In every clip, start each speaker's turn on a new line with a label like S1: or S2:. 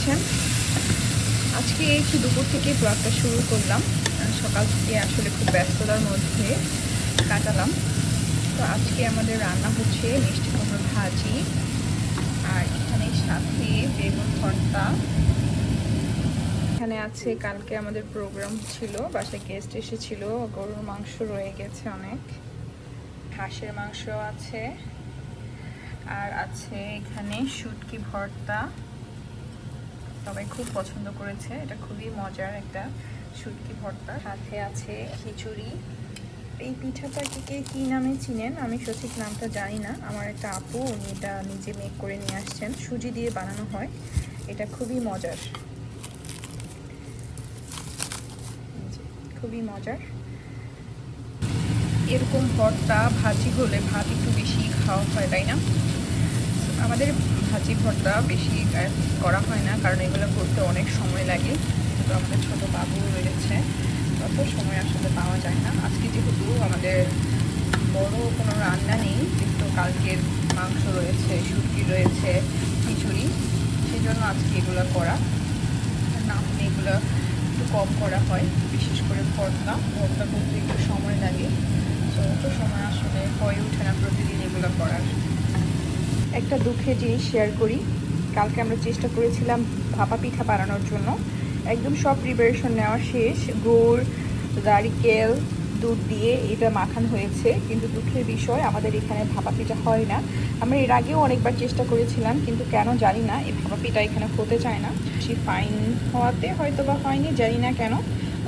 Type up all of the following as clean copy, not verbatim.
S1: আছেন? আজকে একটু দুপুর থেকে ব্লগটা শুরু করলাম। সকাল থেকে আসলে খুব ব্যস্ততার মধ্যে কাটালাম। তো আজকে আমাদের রান্না হচ্ছে মিষ্টি কুমড়ো ভাজি, আর এখানে সাথে বেগুন ভর্তা। এখানে আছে কালকে আমাদের প্রোগ্রাম ছিল, বাসায় গেস্ট এসেছিল, গরুর মাংস রয়ে গেছে অনেক, হাঁসের মাংস আছে, আর আছে এখানে শুটকি ভর্তা। সবাই খুব পছন্দ করেছে, এটা খুবই মজার একটা শুটকি ভর্তা। সাথে আছে খিচুড়ি। এই পিঠাটাকে কে কী নামে চিনেন আমি সঠিক নামটা জানি না। আমার একটা আপু উনি এটা নিজে মেক করে নিয়ে আসছেন, সুজি দিয়ে বানানো হয়, এটা খুবই মজার, খুবই মজার। এরকম ভর্তা ভাজি হলে ভাত একটু বেশি খাওয়া হয়, তাই না? আমাদের ভাজি ভর্তা বেশি করা হয় না, কারণ এগুলো করতে অনেক সময় লাগে। তো আমাদের ছোটো বাবু রয়েছে, তত সময় আসলে পাওয়া যায় না। আজকে যেহেতু আমাদের বড় কোনো রান্না নেই, যেহেতু কালকের মাংস রয়েছে, শুটকি রয়েছে, খিচুড়ি, সেই জন্য আজকে এগুলো করা। না হলে এগুলো একটু কম করা হয়, বিশেষ করে ভর্তা করতে একটু সময় লাগে। তো অত সময় আসলে হয়ে ওঠে না প্রতিদিন এগুলো করার। একটা দুঃখের জিনিস শেয়ার করি, কালকে আমরা চেষ্টা করেছিলাম ভাপা পিঠা বানানোর জন্য। একদম সব প্রিপারেশন নেওয়া শেষ, গুড়, নারিকেল, দুধ দিয়ে এটা মাখানো হয়েছে, কিন্তু দুঃখের বিষয় আমাদের এখানে ভাপা পিঠা হয় না। আমরা এর আগেও অনেকবার চেষ্টা করেছিলাম, কিন্তু কেন জানি না এই ভাপা পিঠা এখানে হতে চায় না। সে ফাইন হওয়াতে হয়তো বা হয়নি, জানি না কেন,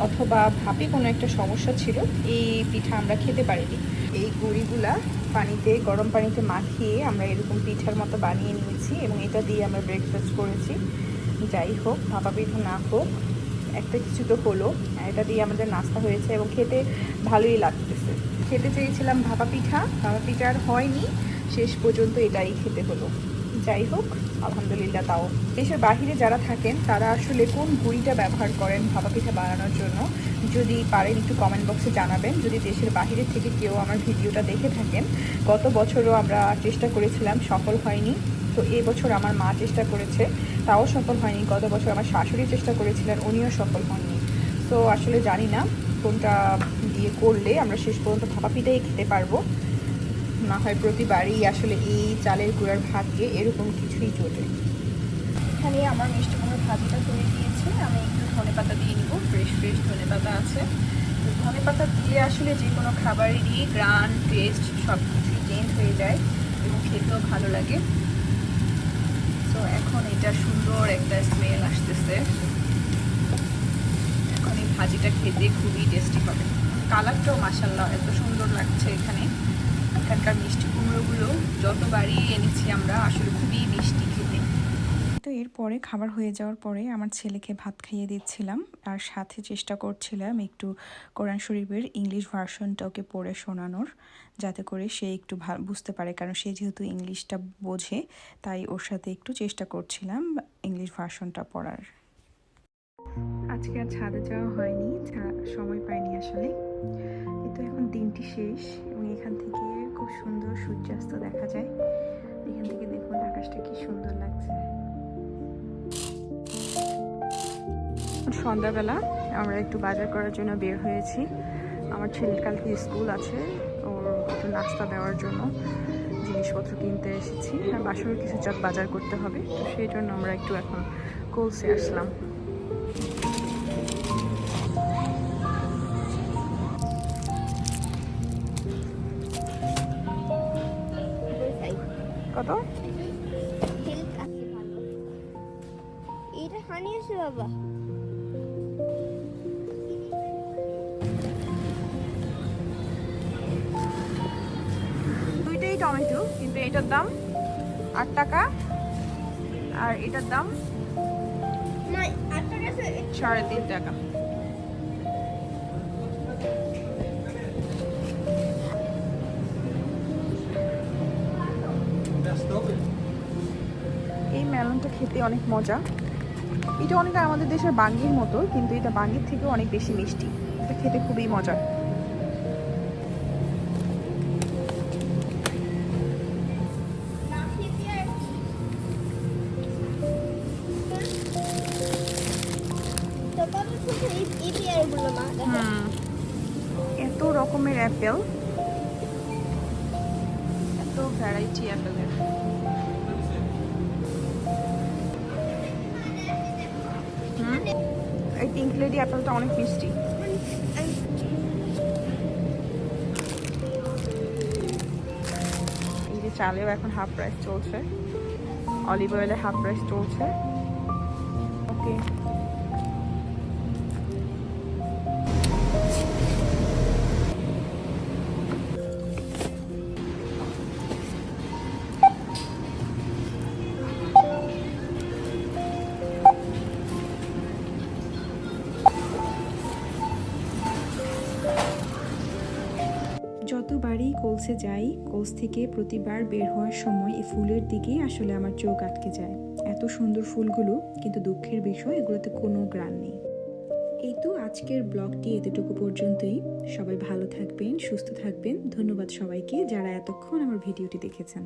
S1: অথবা ভাপে কোনো একটা সমস্যা ছিল, এই পিঠা আমরা খেতে পারিনি। এই গুঁড়িগুলা পানিতে, গরম পানিতে মাখিয়ে আমরা এরকম পিঠার মতো বানিয়ে নিয়েছি, এবং এটা দিয়ে আমরা ব্রেকফাস্ট করেছি। যাই হোক, ভাপা পিঠা না হোক, একটা কিছু তো হলো, এটা দিয়ে আমাদের নাস্তা হয়েছে এবং খেতে ভালোই লাগতেছে। খেতে চেয়েছিলাম ভাপা পিঠা আর হয়নি, শেষ পর্যন্ত এটাই খেতে হলো। যাই হোক, আলহামদুলিল্লাহ। তাও দেশের বাহিরে যারা থাকেন তারা আসলে কোন গুঁড়িটা ব্যবহার করেন ভাপা পিঠা বানানোর জন্য, যদি পারেন একটু কমেন্ট বক্সে জানাবেন। যদি দেশের বাহিরে থেকে কেউ আমার ভিডিওটা দেখে থাকেন, গত বছরও আমরা চেষ্টা করেছিলাম, সফল হয়নি। তো এবছর আমার মা চেষ্টা করেছে, তাও সফল হয়নি। গত বছর আমার শাশুড়ি চেষ্টা করেছিলেন, উনিও সফল হননি। তো আসলে জানি না কোনটা দিয়ে করলে আমরা শেষ পর্যন্ত ভাপা পিঠাই খেতে পারবো। না হয় প্রতিবারই আসলে এই চালের গুঁড়ার ভাগ্যে এরকম কিছুই জোটে। এখানে আমার মিষ্টি কুমড়োর ভাজিটা হয়ে গিয়েছে, আমি একটু ধনেপাতা দিয়ে নিব, ফ্রেশ ধনেপাতা আছে। তো ধনেপাতা দিলে আসলে যে কোনো খাবারেরই গ্রান, টেস্ট সব কিছুই চেঞ্জ হয়ে যায় এবং খেতেও ভালো লাগে। তো এখন এটা সুন্দর একটা স্মেল আসতেছে, এখন এই ভাজিটা খেতে খুবই টেস্টি হবে। কালারটাও মাশাআল্লাহ এত সুন্দর লাগছে। এখানকার মিষ্টি কুমড়োগুলো যতবারই এনেছি আমরা, আসলে খুবই মিষ্টি খেতে। তো এরপরে খাবার হয়ে যাওয়ার পরে আমার ছেলেকে ভাত খাইয়ে দিচ্ছিলাম, আর সাথে চেষ্টা করছিলাম একটু কোরআন শরীফের ইংলিশ ভার্সনটা ওকে পড়ে শোনানোর, যাতে করে সে একটু বুঝতে পারে, কারণ সে যেহেতু ইংলিশটা বোঝে, তাই ওর সাথে একটু চেষ্টা করছিলাম ইংলিশ ভার্সনটা পড়ার। আজকে আর ছাদে যাওয়া হয়নি, সময় পাইনি আসলে। কিন্তু এখন দিনটি শেষ এবং এখান থেকে খুব সুন্দর সূর্যাস্ত দেখা যায়। এখান থেকে দেখুন আকাশটা কি সুন্দর লাগছে। সন্ধ্যাবেলা আমরা একটু বাজার করার জন্য বের হয়েছি। আমার ছেলের কালকে স্কুল আছে, ওর একটু নাস্তা দেওয়ার জন্য জিনিসপত্র কিনতে এসেছি, আর বাসার কিছু বাজার করতে হবে, তো সেই জন্য আমরা একটু এখন কোলসে আসলাম। কত?
S2: এটা হানি আছে বাবা।
S1: দুইটাই টমেটো, কিন্তু এটার দাম 8 টাকা আর এটার দাম 3.5 টাকা। এই মেলনটা খেতে অনেক মজা। এটা অনেকটা আমাদের দেশের বাঙ্গির মতো, কিন্তু এটা বাঙ্গির থেকেও অনেক বেশি মিষ্টি। এটা খেতে খুবই মজা। অ্যাপেল, এত ভ্যারাইটি অ্যাপেলের। এই পিঙ্ক লেডি অ্যাপেলটা অনেক মিষ্টি। এই যে চালেও এখন হাফ প্রাইস চলছে, অলিভ অয়েলে হাফ প্রাইস চলছে। ওকে,
S2: যতবারই কোলসে যাই, কোলস থেকে প্রতিবার বের হওয়ার সময় এই ফুলের দিকেই আসলে আমার চোখ আটকে যায়। এত সুন্দর ফুলগুলো, কিন্তু দুঃখের বিষয় এগুলোতে কোনো গ্রান নেই। এই তো আজকের ব্লগটি এতটুকু পর্যন্তই। সবাই ভালো থাকবেন, সুস্থ থাকবেন। ধন্যবাদ সবাইকে যারা এতক্ষণ আমার ভিডিওটি দেখেছেন।